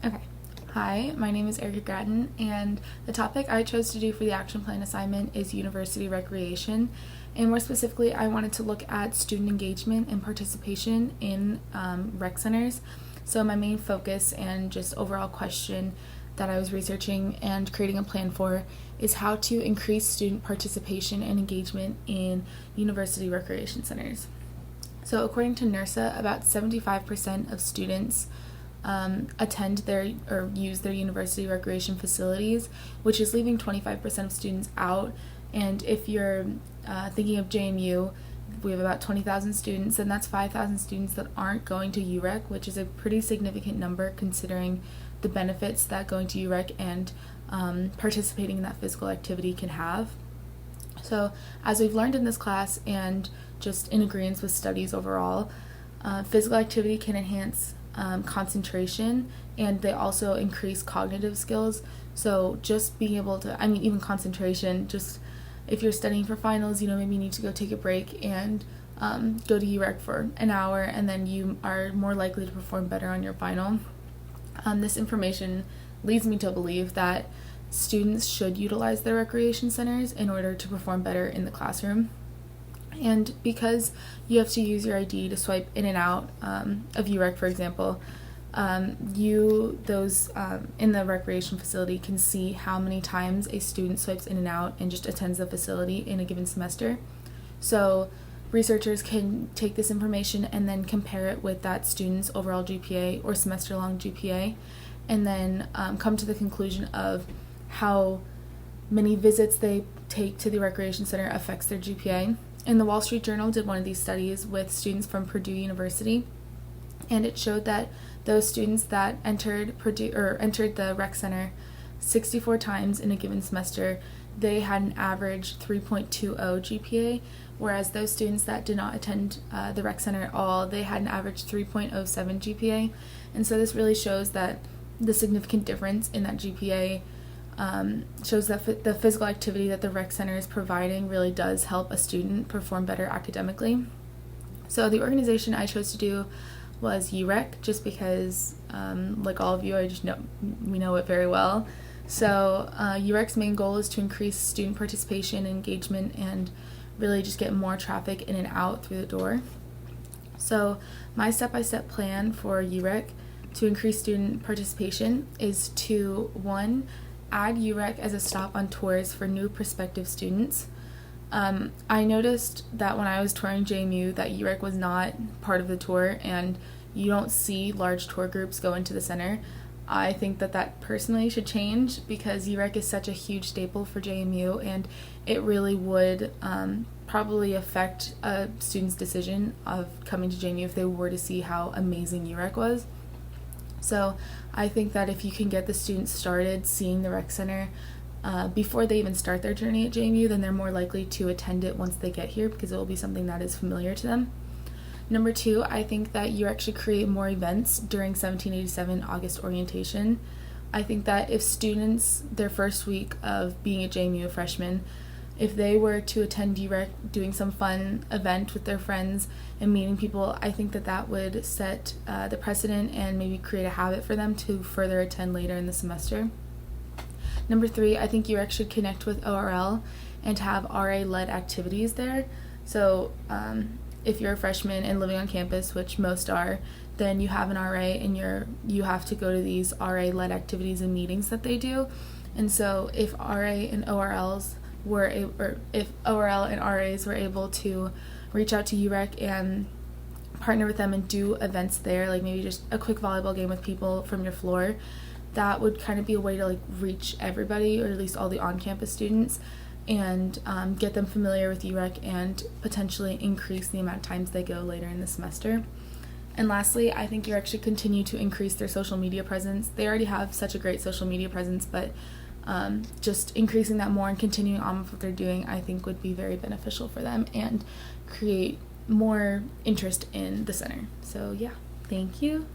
Okay. Hi, my name is Erica Gratton, and the topic I chose to do for the action plan assignment is university recreation. And more specifically, I wanted to look at student engagement and participation in rec centers. So, my main focus and just overall question that I was researching and creating a plan for is how to increase student participation and engagement in university recreation centers. So, according to NERSA, about 75% of students attend their or use their university recreation facilities, which is leaving 25% of students out. And if you're thinking of JMU, we have about 20,000 students, and that's 5,000 students that aren't going to UREC, which is a pretty significant number considering the benefits that going to UREC and participating in that physical activity can have. So, as we've learned in this class and just in agreement with studies overall, physical activity can enhance concentration, and they also increase cognitive skills. So just being able to, even concentration, just if you're studying for finals, maybe you need to go take a break and go to UREC for an hour, and then you are more likely to perform better on your final. This information leads me to believe that students should utilize their recreation centers in order to perform better in the classroom. And because you have to use your ID to swipe in and out of UREC, for example, those in the recreation facility can see how many times a student swipes in and out and just attends the facility in a given semester. So researchers can take this information and then compare it with that student's overall GPA or semester-long GPA, and then come to the conclusion of how many visits they take to the recreation center affects their GPA. And the Wall Street Journal did one of these studies with students from Purdue University, and it showed that those students that entered the rec center 64 times in a given semester, they had an average 3.20 GPA, whereas those students that did not attend the rec center at all, they had an average 3.07 GPA. And so this really shows that the significant difference in that GPA shows that the physical activity that the rec center is providing really does help a student perform better academically. So the organization I chose to do was UREC, just because, like all of you, we know it very well. So UREC's main goal is to increase student participation and engagement and really just get more traffic in and out through the door. So my step-by-step plan for UREC to increase student participation is to, 1, add UREC as a stop on tours for new prospective students. I noticed that when I was touring JMU that UREC was not part of the tour, and you don't see large tour groups go into the center. I think that personally should change, because UREC is such a huge staple for JMU, and it really would probably affect a student's decision of coming to JMU if they were to see how amazing UREC was. So I think that if you can get the students started seeing the rec center before they even start their journey at JMU, then they're more likely to attend it once they get here, because it will be something that is familiar to them. Number 2, I think that UREC should create more events during 1787 August orientation. I think that if students, their first week of being at JMU, a freshman, if they were to attend UREC doing some fun event with their friends and meeting people, I think that would set the precedent and maybe create a habit for them to further attend later in the semester. Number 3, I think UREC should connect with ORL and have RA-led activities there. So if you're a freshman and living on campus, which most are, then you have an RA and you have to go to these RA-led activities and meetings that they do. And so if RA and ORLs if ORL and RAs were able to reach out to UREC and partner with them and do events there, like maybe just a quick volleyball game with people from your floor, that would kind of be a way to reach everybody, or at least all the on-campus students, and get them familiar with UREC and potentially increase the amount of times they go later in the semester. And lastly, I think UREC should continue to increase their social media presence. They already have such a great social media presence, but just increasing that more and continuing on with what they're doing, I think would be very beneficial for them and create more interest in the center. So yeah, thank you.